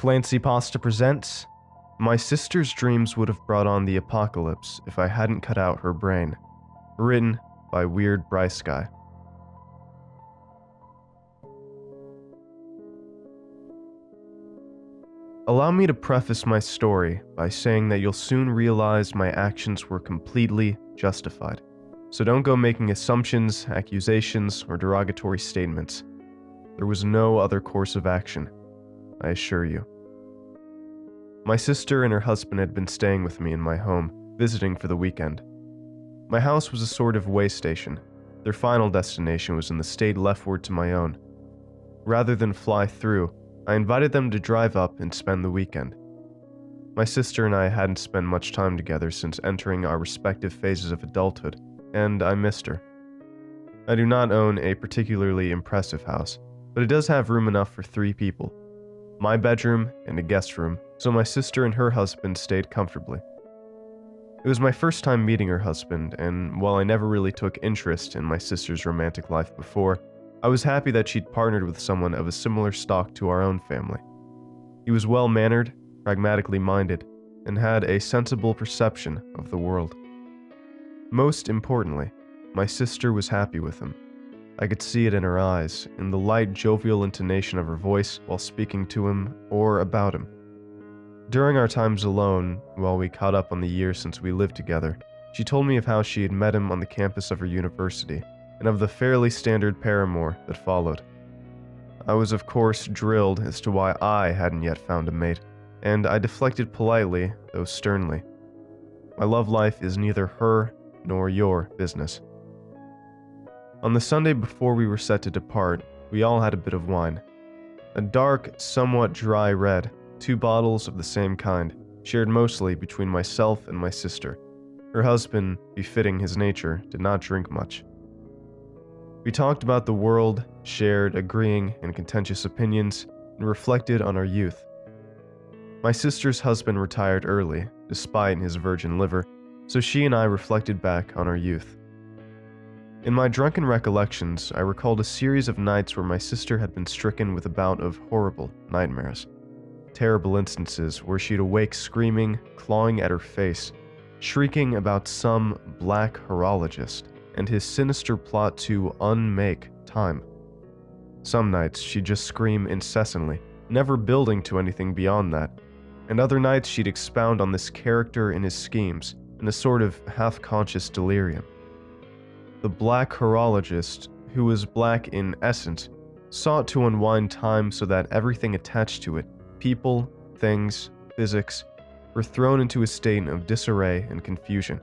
ClancyPasta presents My Sister's Dreams Would Have Brought On the Apocalypse If I Hadn't Cut Out Her Brain. Written by WeirdBryceGuy. Allow me to preface my story by saying that you'll soon realize my actions were completely justified. So don't go making assumptions, accusations, or derogatory statements. There was no other course of action, I assure you. My sister and her husband had been staying with me in my home, visiting for the weekend. My house was a sort of way station. Their final destination was in the state leftward to my own. Rather than fly through, I invited them to drive up and spend the weekend. My sister and I hadn't spent much time together since entering our respective phases of adulthood, and I missed her. I do not own a particularly impressive house, but it does have room enough for 3 people. My bedroom and a guest room, so my sister and her husband stayed comfortably. It was my first time meeting her husband, and while I never really took interest in my sister's romantic life before, I was happy that she'd partnered with someone of a similar stock to our own family. He was well-mannered, pragmatically minded, and had a sensible perception of the world. Most importantly, my sister was happy with him. I could see it in her eyes, in the light, jovial intonation of her voice while speaking to him or about him. During our times alone, while we caught up on the years since we lived together, she told me of how she had met him on the campus of her university, and of the fairly standard paramour that followed. I was of course drilled as to why I hadn't yet found a mate, and I deflected politely, though sternly. My love life is neither her nor your business. On the Sunday before we were set to depart, we all had a bit of wine. A dark, somewhat dry red, 2 bottles of the same kind, shared mostly between myself and my sister. Her husband, befitting his nature, did not drink much. We talked about the world, shared agreeing and contentious opinions, and reflected on our youth. My sister's husband retired early, despite his virgin liver, so she and I reflected back on our youth. In my drunken recollections, I recalled a series of nights where my sister had been stricken with a bout of horrible nightmares. Terrible instances where she'd awake screaming, clawing at her face, shrieking about some black horologist and his sinister plot to unmake time. Some nights she'd just scream incessantly, never building to anything beyond that, and other nights she'd expound on this character and his schemes in a sort of half-conscious delirium. The black horologist, who was black in essence, sought to unwind time so that everything attached to it, people, things, physics, were thrown into a state of disarray and confusion.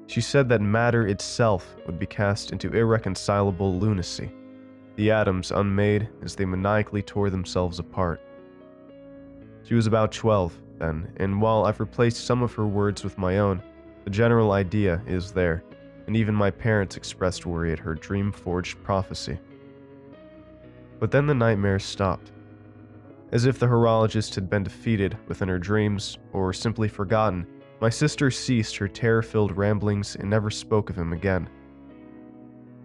She said that matter itself would be cast into irreconcilable lunacy, the atoms unmade as they maniacally tore themselves apart. She was about 12 then, and while I've replaced some of her words with my own, the general idea is there, and even my parents expressed worry at her dream-forged prophecy. But then the nightmares stopped. As if the horologist had been defeated within her dreams, or simply forgotten, my sister ceased her terror-filled ramblings and never spoke of him again.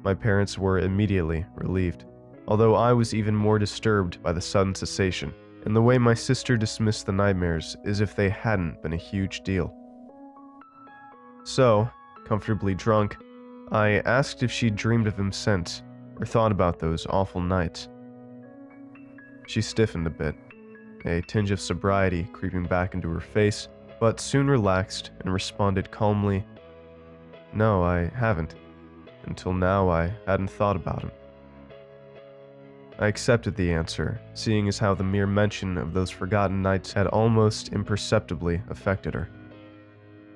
My parents were immediately relieved, although I was even more disturbed by the sudden cessation, and the way my sister dismissed the nightmares as if they hadn't been a huge deal. So, comfortably drunk, I asked if she'd dreamed of him since, or thought about those awful nights. She stiffened a bit, a tinge of sobriety creeping back into her face, but soon relaxed and responded calmly, "No, I haven't. Until now, I hadn't thought about him." I accepted the answer, seeing as how the mere mention of those forgotten nights had almost imperceptibly affected her.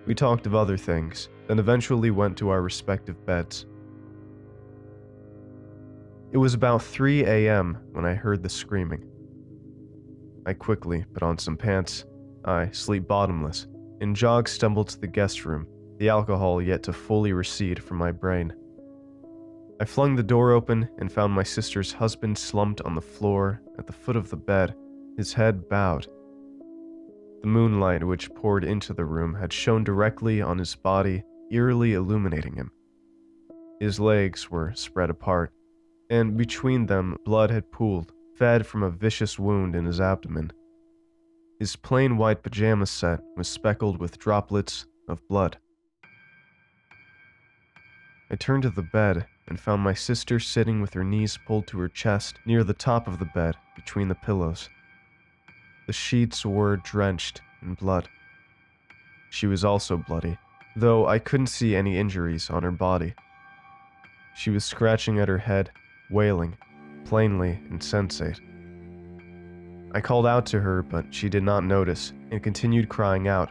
We talked of other things, then eventually went to our respective beds. It was about 3 a.m. when I heard the screaming. I quickly put on some pants, I sleep bottomless, and stumbled to the guest room, the alcohol yet to fully recede from my brain. I flung the door open and found my sister's husband slumped on the floor at the foot of the bed, his head bowed. The moonlight which poured into the room had shone directly on his body, eerily illuminating him. His legs were spread apart, and between them blood had pooled, fed from a vicious wound in his abdomen. His plain white pajama set was speckled with droplets of blood. I turned to the bed and found my sister sitting with her knees pulled to her chest near the top of the bed between the pillows. The sheets were drenched in blood. She was also bloody, though I couldn't see any injuries on her body. She was scratching at her head, wailing, plainly insensate. I called out to her, but she did not notice and continued crying out,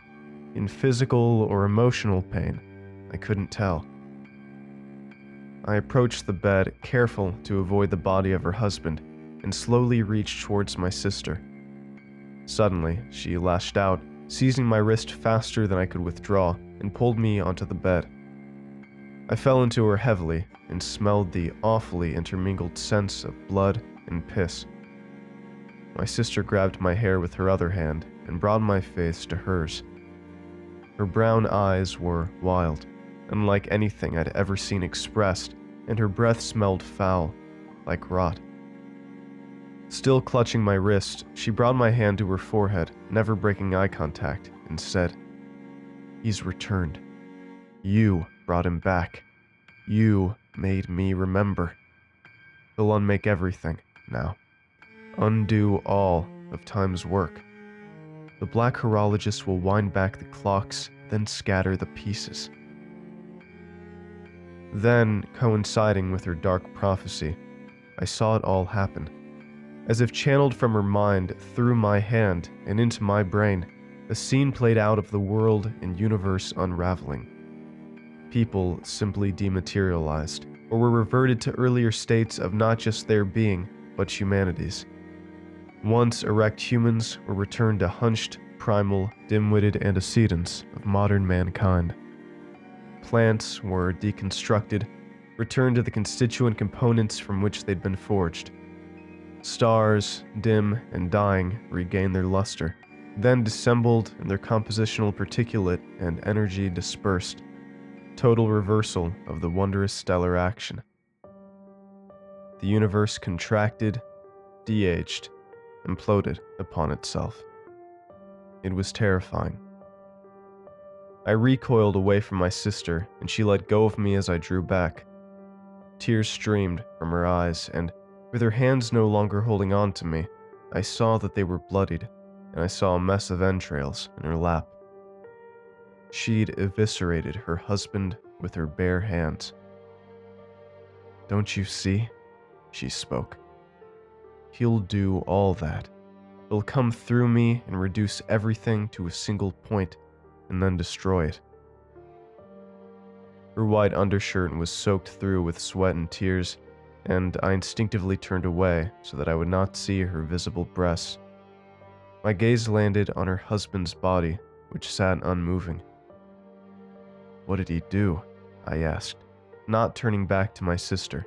in physical or emotional pain. I couldn't tell. I approached the bed, careful to avoid the body of her husband, and slowly reached towards my sister. Suddenly, she lashed out, seizing my wrist faster than I could withdraw, and pulled me onto the bed. I fell into her heavily and smelled the awfully intermingled scents of blood and piss. My sister grabbed my hair with her other hand and brought my face to hers. Her brown eyes were wild, unlike anything I'd ever seen expressed, and her breath smelled foul, like rot. Still clutching my wrist, she brought my hand to her forehead, never breaking eye contact, and said, "He's returned. You brought him back. You made me remember. He'll unmake everything now. Undo all of time's work. The black horologist will wind back the clocks, then scatter the pieces." Then, coinciding with her dark prophecy, I saw it all happen. As if channeled from her mind through my hand and into my brain, a scene played out of the world and universe unraveling. People simply dematerialized, or were reverted to earlier states of not just their being, but humanity's. Once erect humans were returned to hunched, primal, dim-witted antecedents of modern mankind. Plants were deconstructed, returned to the constituent components from which they'd been forged. Stars, dim and dying, regained their luster, then dissembled and their compositional particulate and energy dispersed. Total reversal of the wondrous stellar action. The universe contracted, de-aged, imploded upon itself. It was terrifying. I recoiled away from my sister, and she let go of me as I drew back. Tears streamed from her eyes, and with her hands no longer holding on to me, I saw that they were bloodied, and I saw a mess of entrails in her lap. She'd eviscerated her husband with her bare hands. "Don't you see?" she spoke. "He'll do all that. He'll come through me and reduce everything to a single point, and then destroy it." Her white undershirt was soaked through with sweat and tears, and I instinctively turned away so that I would not see her visible breasts. My gaze landed on her husband's body, which sat unmoving. "What did he do?" I asked, not turning back to my sister.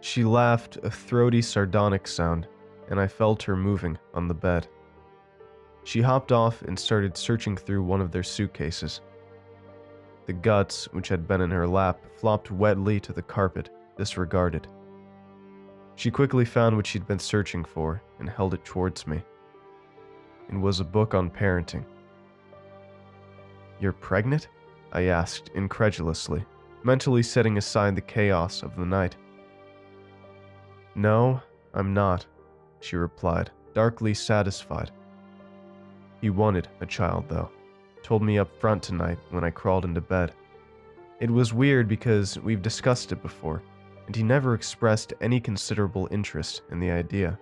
She laughed, a throaty, sardonic sound, and I felt her moving on the bed. She hopped off and started searching through one of their suitcases. The guts, which had been in her lap, flopped wetly to the carpet, disregarded. She quickly found what she'd been searching for and held it towards me. It was a book on parenting. "You're pregnant?" I asked incredulously, mentally setting aside the chaos of the night. "No, I'm not," she replied, darkly satisfied. "He wanted a child, though. Told me up front tonight when I crawled into bed. It was weird because we've discussed it before, and he never expressed any considerable interest in the idea.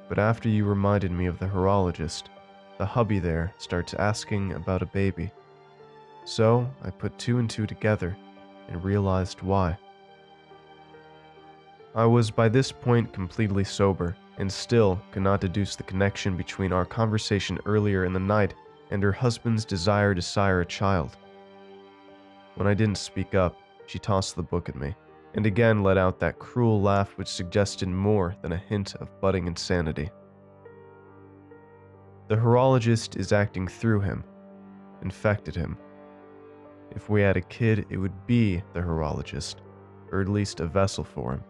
But after you reminded me of the horologist, the hubby there starts asking about a baby. So I put two and two together and realized why." I was by this point completely sober, and still could not deduce the connection between our conversation earlier in the night and her husband's desire to sire a child. When I didn't speak up, she tossed the book at me, and again let out that cruel laugh which suggested more than a hint of budding insanity. "The horologist is acting through him, infected him. If we had a kid, it would be the horologist, or at least a vessel for him.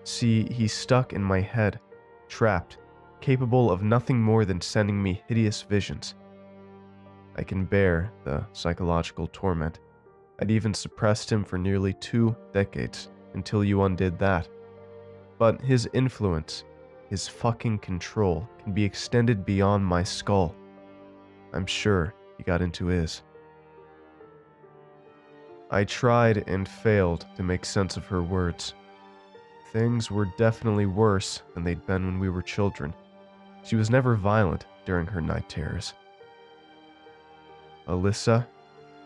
See, he's stuck in my head, trapped, capable of nothing more than sending me hideous visions. I can bear the psychological torment. I'd even suppressed him for nearly 2 decades until you undid that. But his influence, his fucking control, can be extended beyond my skull. I'm sure he got into his. I tried and failed to make sense of her words. Things were definitely worse than they'd been when we were children. She was never violent during her night terrors. "Alyssa,"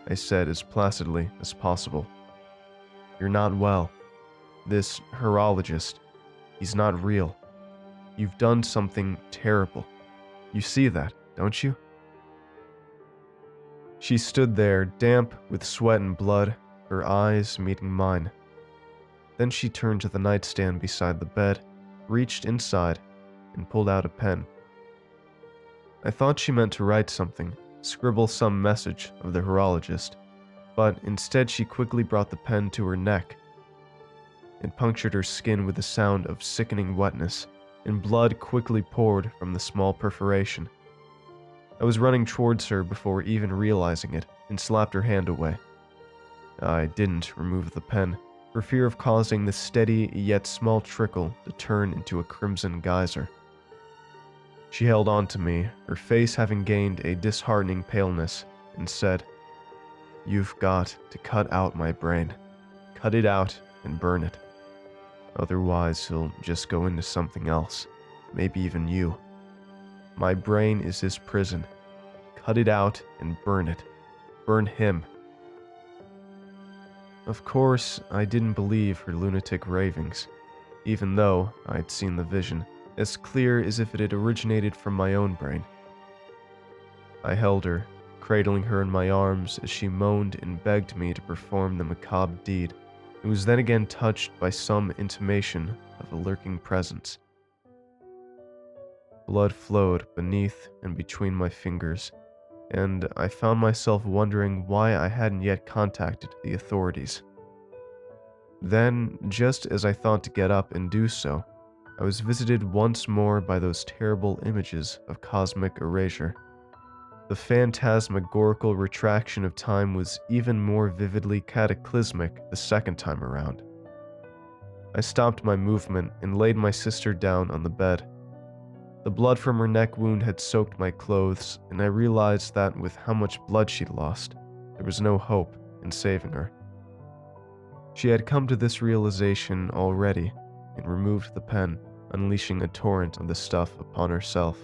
I said as placidly as possible, "you're not well. This horologist, he's not real. You've done something terrible. You see that, don't you?" She stood there, damp with sweat and blood, her eyes meeting mine. Then she turned to the nightstand beside the bed, reached inside, and pulled out a pen. I thought she meant to write something, scribble some message of the horologist, but instead she quickly brought the pen to her neck. It punctured her skin with a sound of sickening wetness, and blood quickly poured from the small perforation. I was running towards her before even realizing it, and slapped her hand away. I didn't remove the pen, for fear of causing the steady yet small trickle to turn into a crimson geyser. She held on to me, her face having gained a disheartening paleness, and said, "You've got to cut out my brain. Cut it out and burn it. Otherwise, he'll just go into something else, maybe even you. My brain is his prison. Cut it out and burn it. Burn him." Of course, I didn't believe her lunatic ravings, even though I'd seen the vision, as clear as if it had originated from my own brain. I held her, cradling her in my arms as she moaned and begged me to perform the macabre deed. It was then again touched by some intimation of a lurking presence. Blood flowed beneath and between my fingers, and I found myself wondering why I hadn't yet contacted the authorities. Then, just as I thought to get up and do so, I was visited once more by those terrible images of cosmic erasure. The phantasmagorical retraction of time was even more vividly cataclysmic the second time around. I stopped my movement and laid my sister down on the bed. The blood from her neck wound had soaked my clothes, and I realized that with how much blood she'd lost, there was no hope in saving her. She had come to this realization already and removed the pen, unleashing a torrent of the stuff upon herself.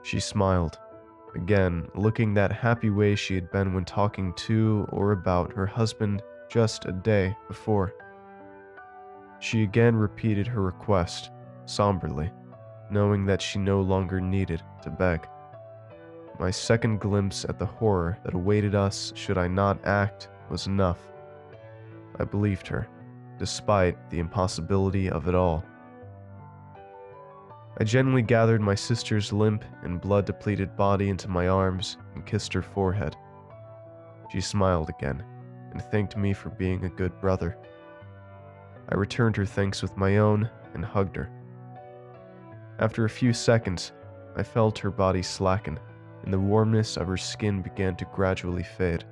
She smiled, again looking that happy way she had been when talking to or about her husband just a day before. She again repeated her request, somberly, knowing that she no longer needed to beg. My second glimpse at the horror that awaited us should I not act was enough. I believed her, despite the impossibility of it all. I gently gathered my sister's limp and blood-depleted body into my arms and kissed her forehead. She smiled again and thanked me for being a good brother. I returned her thanks with my own and hugged her. After a few seconds, I felt her body slacken, and the warmness of her skin began to gradually fade.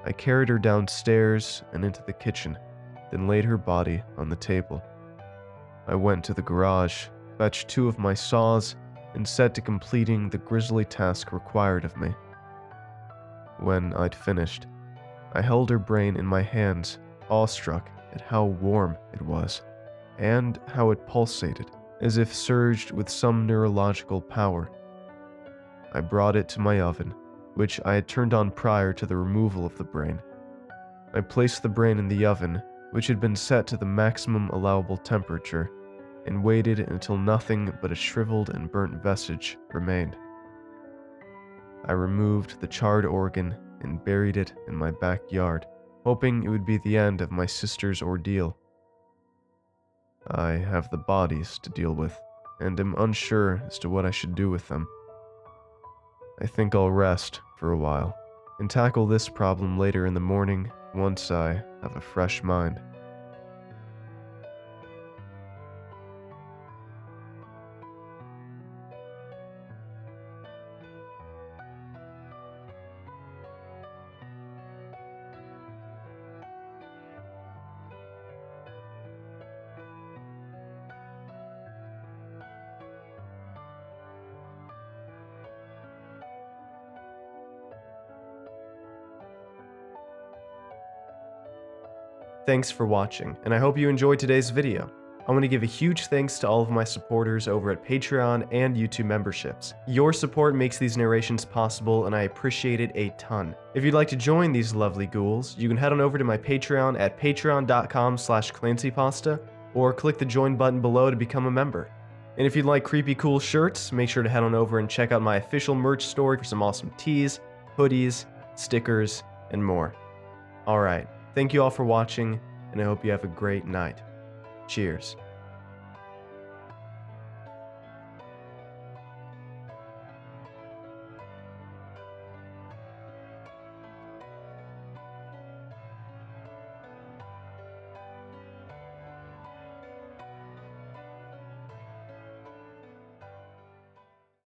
I carried her downstairs and into the kitchen, then laid her body on the table. I went to the garage, fetched 2 of my saws, and set to completing the grisly task required of me. When I'd finished, I held her brain in my hands, awestruck at how warm it was, and how it pulsated, as if surged with some neurological power. I brought it to my oven, which I had turned on prior to the removal of the brain. I placed the brain in the oven, which had been set to the maximum allowable temperature, and waited until nothing but a shriveled and burnt vestige remained. I removed the charred organ and buried it in my backyard, hoping it would be the end of my sister's ordeal. I have the bodies to deal with, and am unsure as to what I should do with them. I think I'll rest for a while, and tackle this problem later in the morning once I have a fresh mind. Thanks for watching, and I hope you enjoyed today's video. I want to give a huge thanks to all of my supporters over at Patreon and YouTube memberships. Your support makes these narrations possible, and I appreciate it a ton. If you'd like to join these lovely ghouls, you can head on over to my Patreon at patreon.com/clancypasta, or click the join button below to become a member. And if you'd like creepy cool shirts, make sure to head on over and check out my official merch store for some awesome tees, hoodies, stickers, and more. Alright, thank you all for watching, and I hope you have a great night. Cheers.